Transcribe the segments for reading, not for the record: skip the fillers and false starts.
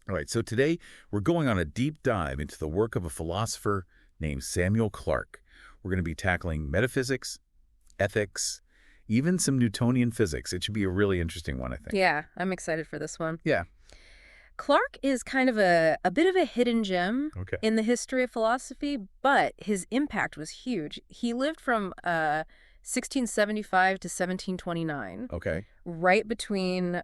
All right, so today we're going on a deep dive into the work of a philosopher named Samuel Clarke. We're going to be tackling metaphysics, ethics, even some Newtonian physics. It should be a really interesting one, I think. Yeah, I'm excited for this one. Yeah. Clarke is kind of a bit of a hidden gem Okay. in the history of philosophy, but his impact was huge. He lived from 1675 to 1729, Okay. right between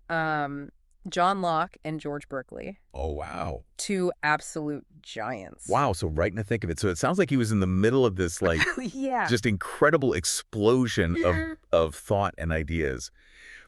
John Locke and George Berkeley, Oh, wow. two absolute giants. Wow, so right in the thick of it. So it sounds like he was in the middle of this, like, Yeah. just incredible explosion of thought and ideas.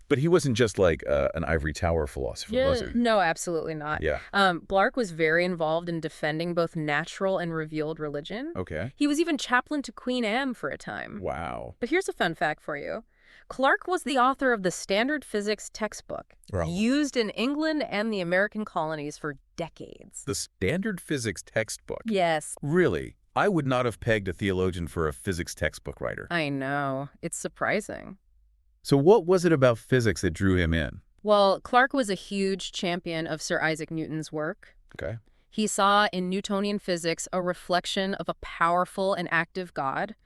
But he wasn't just like an ivory tower philosopher, was he? No, absolutely not. Yeah. Clarke was very involved in defending both natural and revealed religion. Okay. He was even chaplain to Queen Anne for a time. Wow. But here's a fun fact for you. Clarke was the author of the standard physics textbook, Wow. used in England and the American colonies for decades. The standard physics textbook. Yes, Really? I would not have pegged a theologian for a physics textbook writer. I know. It's surprising. So what was it about physics that drew him in? Well, Clarke was a huge champion of Sir Isaac Newton's work. Okay. He saw in Newtonian physics a reflection of a powerful and active God,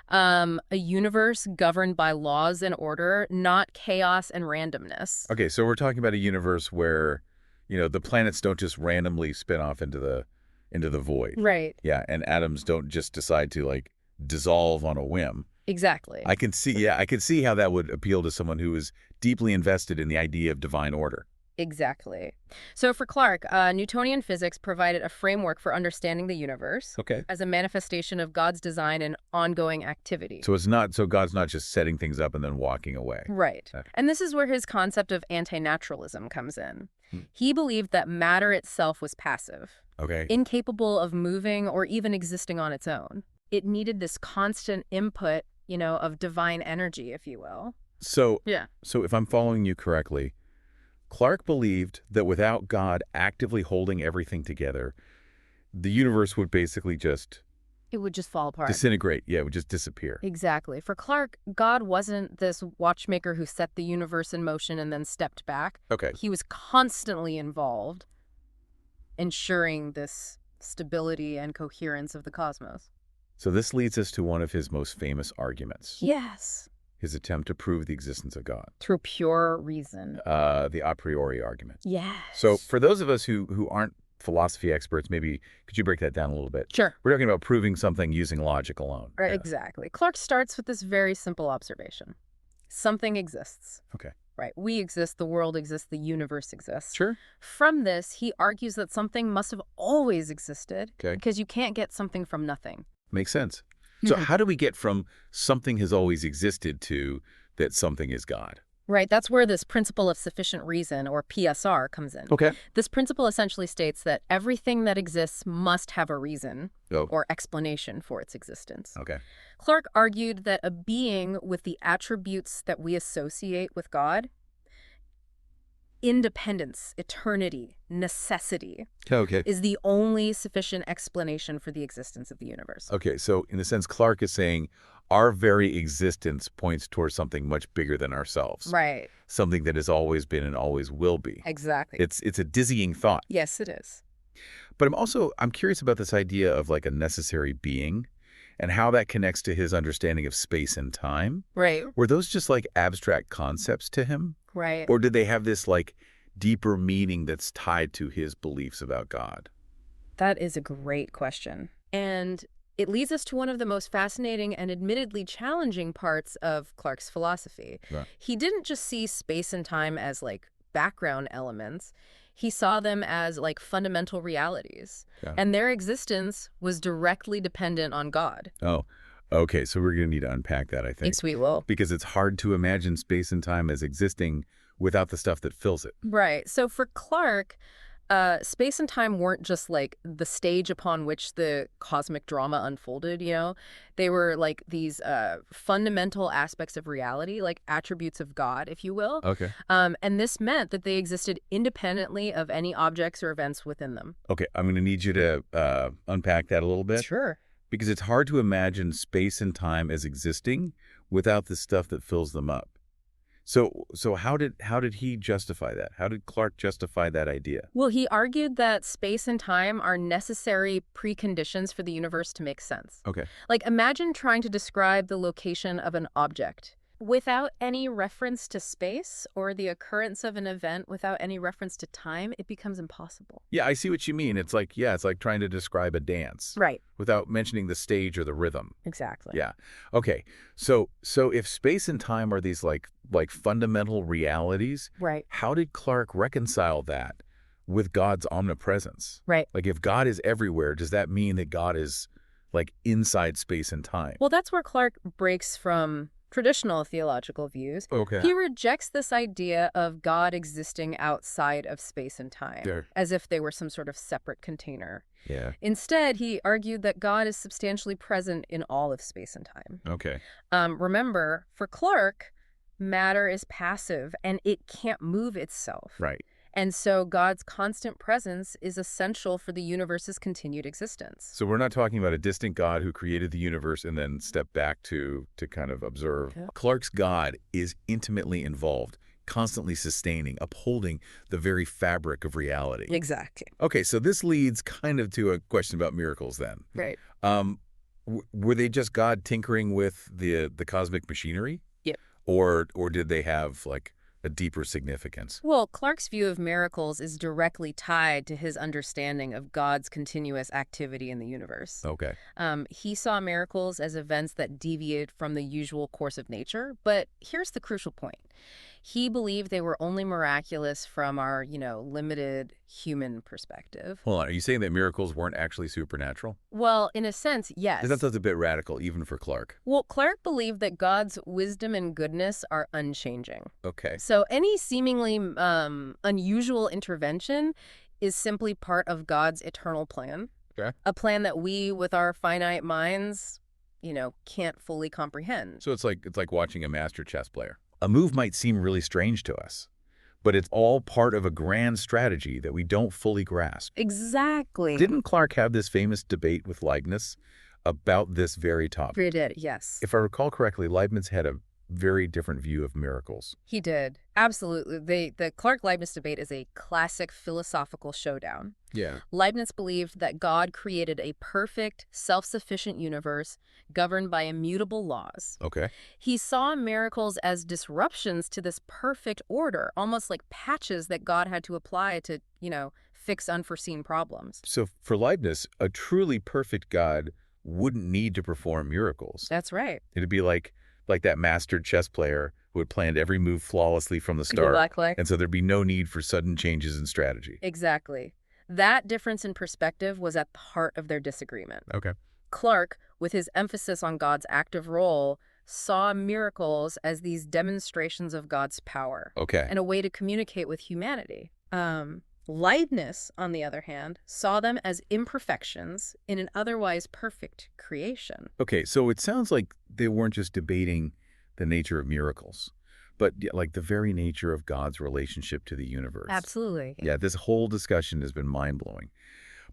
a universe governed by laws and order, not chaos and randomness. Okay, so we're talking about a universe where, the planets don't just randomly spin off into the void. Right. Yeah, and atoms don't just decide to like dissolve on a whim. Exactly. I can see how that would appeal to someone who is deeply invested in the idea of divine order. Exactly. So for Clarke, Newtonian physics provided a framework for understanding the universe Okay. as a manifestation of God's design and ongoing activity. So God's not just setting things up and then walking away. Right. Okay. And this is where his concept of anti-naturalism comes in. Hmm. He believed that matter itself was passive, Okay. incapable of moving or even existing on its own. It needed this constant input, of divine energy, if you will. So Yeah. So if I'm following you correctly, Clarke believed that without God actively holding everything together, the universe would basically just It would just fall apart. disintegrate. Yeah, it would just disappear. Exactly. For Clarke, God wasn't this watchmaker who set the universe in motion and then stepped back. Okay. He was constantly involved, ensuring this stability and coherence of the cosmos. So this leads us to one of his most famous arguments, Yes. his attempt to prove the existence of God, Through pure reason. the a priori argument. Yes. So for those of us who aren't philosophy experts, maybe could you break that down a little bit? Sure. We're talking about proving something using logic alone. Right, Yeah. exactly. Clarke starts with this very simple observation. Something exists. Okay. Right. We exist, the world exists, the universe exists. Sure. From this, he argues that something must have always existed Okay. because you can't get something from nothing. Makes sense. So Mhm. how do we get from something has always existed to that something is God? Right. That's where this principle of sufficient reason, or PSR, comes in. Okay. This principle essentially states that everything that exists must have a reason Oh. or explanation for its existence. Okay. Clarke argued that a being with the attributes that we associate with God, independence, eternity, necessity, Okay. is the only sufficient explanation for the existence of the universe. Okay. So in a sense, Clarke is saying our very existence points towards something much bigger than ourselves. Right. Something that has always been and always will be. Exactly. It's a dizzying thought. Yes, it is. But I'm curious about this idea of like a necessary being and how that connects to his understanding of space and time. Right. Were those just like abstract concepts to him? Right. Or did they have this like deeper meaning that's tied to his beliefs about God? That is a great question. And it leads us to one of the most fascinating and admittedly challenging parts of Clarke's philosophy. Right. He didn't just see space and time as like background elements. He saw them as like fundamental realities. Yeah. And their existence was directly dependent on God. Oh, okay. So we're going to need to unpack that, I think. Yes, we will. Because it's hard to imagine space and time as existing without the stuff that fills it. Right. So for Clarke, space and time weren't just like the stage upon which the cosmic drama unfolded, They were like these fundamental aspects of reality, like attributes of God, if you will. Okay. And this meant that they existed independently of any objects or events within them. Okay. I'm going to need you to unpack that a little bit. Sure. Because it's hard to imagine space and time as existing without the stuff that fills them up. So how did he justify that? How did Clarke justify that idea? Well, he argued that space and time are necessary preconditions for the universe to make sense. Okay. Like, imagine trying to describe the location of an object without any reference to space or the occurrence of an event without any reference to time. It becomes impossible. Yeah, I see what you mean. It's like, yeah, it's like trying to describe a dance Right. without mentioning the stage or the rhythm. Exactly. Yeah. Okay. So if space and time are these like fundamental realities, Right. how did Clarke reconcile that with God's omnipresence? Right. Like if God is everywhere, does that mean that God is like inside space and time? Well, that's where Clarke breaks from traditional theological views. Okay. He rejects this idea of God existing outside of space and time, There. as if they were some sort of separate container. Yeah. Instead, he argued that God is substantially present in all of space and time. Okay. Remember, for Clarke, matter is passive and it can't move itself. Right. And so God's constant presence is essential for the universe's continued existence. So we're not talking about a distant God who created the universe and then stepped back to kind of observe. Yeah. Clarke's God is intimately involved, constantly sustaining, upholding the very fabric of reality. Exactly. Okay, so this leads kind of to a question about miracles then. Right. Were they just God tinkering with the cosmic machinery? Yep. Or did they have like a deeper significance? Well, Clarke's view of miracles is directly tied to his understanding of God's continuous activity in the universe. Okay. He saw miracles as events that deviate from the usual course of nature, but here's the crucial point. He believed they were only miraculous from our, limited human perspective. Hold on, are you saying that miracles weren't actually supernatural? Well, in a sense, yes. That sounds a bit radical, even for Clarke. Well, Clarke believed that God's wisdom and goodness are unchanging. Okay. So any seemingly unusual intervention is simply part of God's eternal plan. Okay. A plan that we, with our finite minds, can't fully comprehend. So it's like watching a master chess player. A move might seem really strange to us, but it's all part of a grand strategy that we don't fully grasp. Exactly. Didn't Clarke have this famous debate with Leibniz about this very topic? He did, yes. If I recall correctly, Leibniz had a very different view of miracles. He did. Absolutely. The Clarke-Leibniz debate is a classic philosophical showdown. Yeah. Leibniz believed that God created a perfect, self-sufficient universe governed by immutable laws. Okay. He saw miracles as disruptions to this perfect order, almost like patches that God had to apply to, fix unforeseen problems. So for Leibniz, a truly perfect God wouldn't need to perform miracles. That's right. It'd be like that master chess player who had planned every move flawlessly from the start. Exactly. And so there'd be no need for sudden changes in strategy. Exactly. That difference in perspective was at the heart of their disagreement. Okay. Clarke, with his emphasis on God's active role, saw miracles as these demonstrations of God's power. Okay. And a way to communicate with humanity. Leibniz, on the other hand, saw them as imperfections in an otherwise perfect creation. Okay, so it sounds like they weren't just debating the nature of miracles, but like the very nature of God's relationship to the universe. Absolutely. Yeah, this whole discussion has been mind-blowing.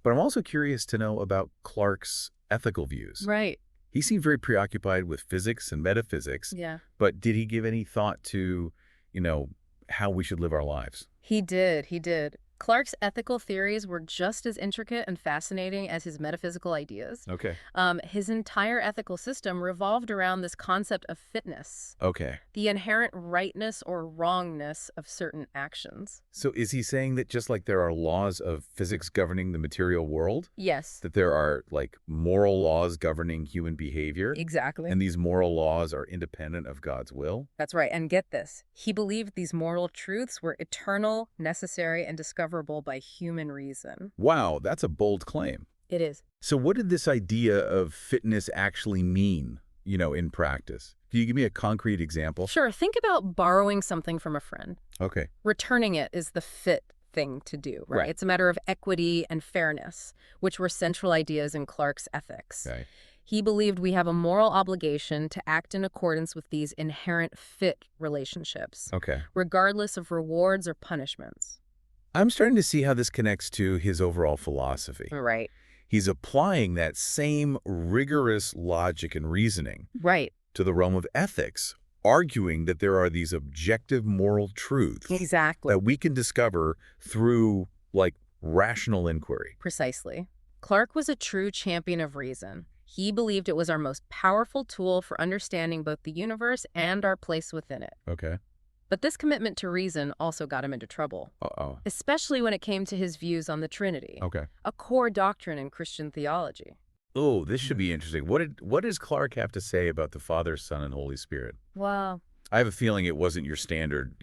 But I'm also curious to know about Clarke's ethical views. Right. He seemed very preoccupied with physics and metaphysics, Yeah. but did he give any thought to, how we should live our lives? He did. Clarke's ethical theories were just as intricate and fascinating as his metaphysical ideas. Okay. His entire ethical system revolved around this concept of fitness, Okay. the inherent rightness or wrongness of certain actions. So is he saying that just like there are laws of physics governing the material world, Yes, that there are like moral laws governing human behavior, exactly. and these moral laws are independent of God's will? That's right. And get this. He believed these moral truths were eternal, necessary, and discoverable by human reason. Wow, that's a bold claim. It is. So what did this idea of fitness actually mean, in practice? Can you give me a concrete example? Sure. Think about borrowing something from a friend. Okay. Returning it is the fit thing to do, right? Right. It's a matter of equity and fairness, which were central ideas in Clarke's ethics. Okay. He believed we have a moral obligation to act in accordance with these inherent fit relationships, Okay. regardless of rewards or punishments. I'm starting to see how this connects to his overall philosophy. Right. He's applying that same rigorous logic and reasoning Right. to the realm of ethics. arguing that there are these objective moral truths Exactly. that we can discover through, like, rational inquiry. Precisely. Clarke was a true champion of reason. He believed it was our most powerful tool for understanding both the universe and our place within it. Okay. But this commitment to reason also got him into trouble, Uh-oh. especially when it came to his views on the Trinity, Okay. a core doctrine in Christian theology. Oh, this should be interesting. What does Clarke have to say about the Father, Son, and Holy Spirit? Well, I have a feeling it wasn't your standard,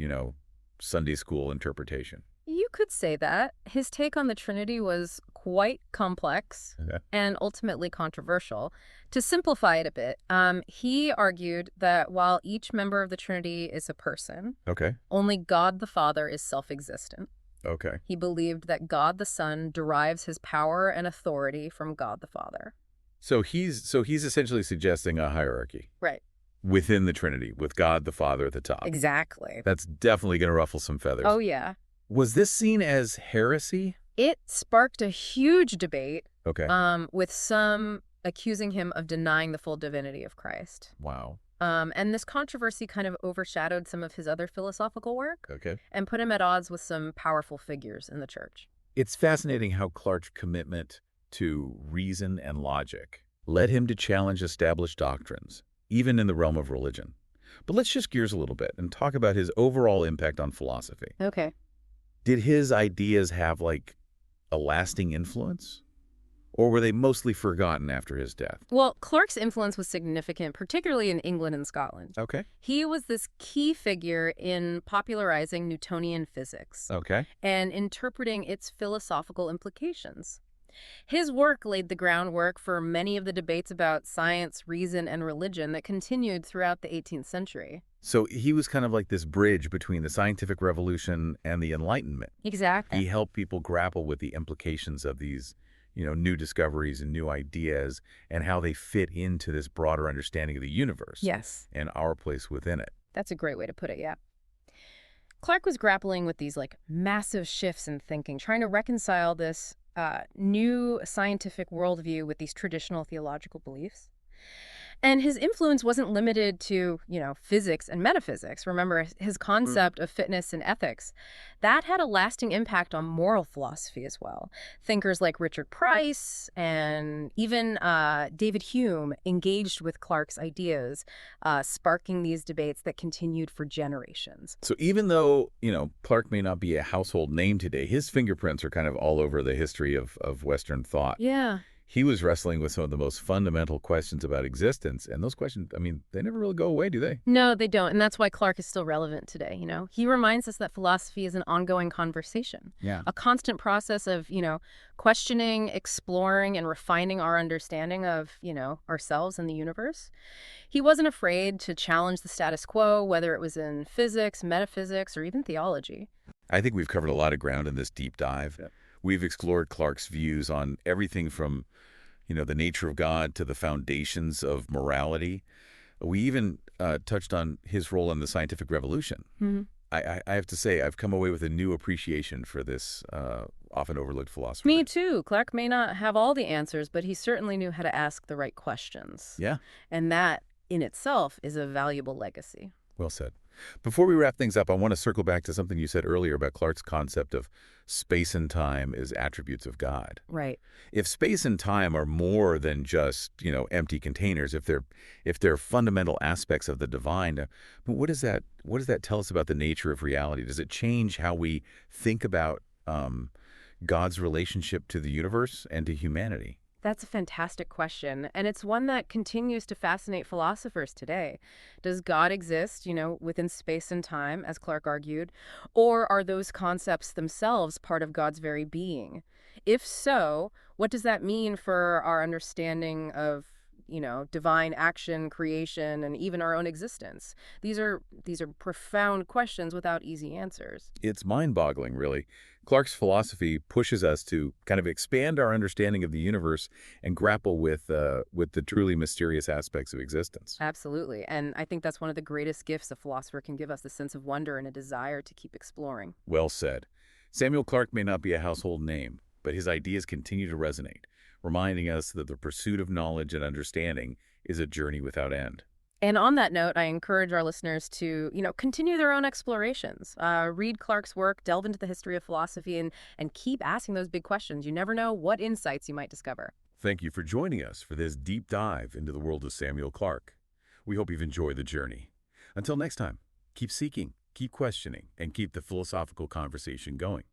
Sunday school interpretation. you could say that. His take on the Trinity was quite complex Okay. and ultimately controversial. To simplify it a bit, he argued that while each member of the Trinity is a person, Okay. only God the Father is self-existent. Okay. He believed that God the Son derives his power and authority from God the Father. So he's essentially suggesting a hierarchy Right. within the Trinity, with God the Father at the top. Exactly. That's definitely going to ruffle some feathers. Oh, yeah. Was this seen as heresy? It sparked a huge debate, Okay. with some accusing him of denying the full divinity of Christ. Wow. And this controversy kind of overshadowed some of his other philosophical work Okay. and put him at odds with some powerful figures in the church. It's fascinating how Clarke's commitment to reason and logic led him to challenge established doctrines, even in the realm of religion. But let's shift gears a little bit and talk about his overall impact on philosophy. Okay. Did his ideas have, like, a lasting influence? Or were they mostly forgotten after his death? Well, Clarke's influence was significant, particularly in England and Scotland. Okay. He was this key figure in popularizing Newtonian physics Okay. and interpreting its philosophical implications. His work laid the groundwork for many of the debates about science, reason, and religion that continued throughout the 18th century. So he was kind of like this bridge between the scientific revolution and the Enlightenment. Exactly. He helped people grapple with the implications of these, new discoveries and new ideas and how they fit into this broader understanding of the universe. Yes, And our place within it. that's a great way to put it, yeah. Clarke was grappling with these massive shifts in thinking, trying to reconcile this new scientific worldview with these traditional theological beliefs. And his influence wasn't limited to, physics and metaphysics. Remember, his concept of fitness and ethics, that had a lasting impact on moral philosophy as well. Thinkers like Richard Price and even David Hume engaged with Clarke's ideas, sparking these debates that continued for generations. So even though, Clarke may not be a household name today, his fingerprints are kind of all over the history of Western thought. Yeah. He was wrestling with some of the most fundamental questions about existence. And those questions, they never really go away, do they? No, they don't. And that's why Clarke is still relevant today, He reminds us that philosophy is an ongoing conversation, Yeah. a constant process of, questioning, exploring, and refining our understanding of, ourselves and the universe. He wasn't afraid to challenge the status quo, whether it was in physics, metaphysics, or even theology. I think we've covered a lot of ground in this deep dive. Yep. We've explored Clarke's views on everything from, the nature of God to the foundations of morality. We even touched on his role in the scientific revolution. Mm-hmm. I have to say, I've come away with a new appreciation for this often overlooked philosopher. Me too. Clarke may not have all the answers, but he certainly knew how to ask the right questions. Yeah. And that, in itself, is a valuable legacy. Well said. Before we wrap things up, I want to circle back to something you said earlier about Clarke's concept of space and time as attributes of God. Right. If space and time are more than just, empty containers, if they're fundamental aspects of the divine, what does that tell us about the nature of reality? Does it change how we think about God's relationship to the universe and to humanity? That's a fantastic question, and it's one that continues to fascinate philosophers today. Does God exist, within space and time, as Clarke argued, or are those concepts themselves part of God's very being? If so, what does that mean for our understanding of, divine action, creation, and even our own existence? These are profound questions without easy answers. It's mind-boggling, really. Clarke's philosophy pushes us to kind of expand our understanding of the universe and grapple with the truly mysterious aspects of existence. Absolutely. And I think that's one of the greatest gifts a philosopher can give us, the sense of wonder and a desire to keep exploring. Well said. Samuel Clarke may not be a household name, but his ideas continue to resonate, reminding us that the pursuit of knowledge and understanding is a journey without end. And on that note, I encourage our listeners to, continue their own explorations. Read Clarke's work, delve into the history of philosophy, and keep asking those big questions. You never know what insights you might discover. Thank you for joining us for this deep dive into the world of Samuel Clarke. We hope you've enjoyed the journey. Until next time, keep seeking, keep questioning, and keep the philosophical conversation going.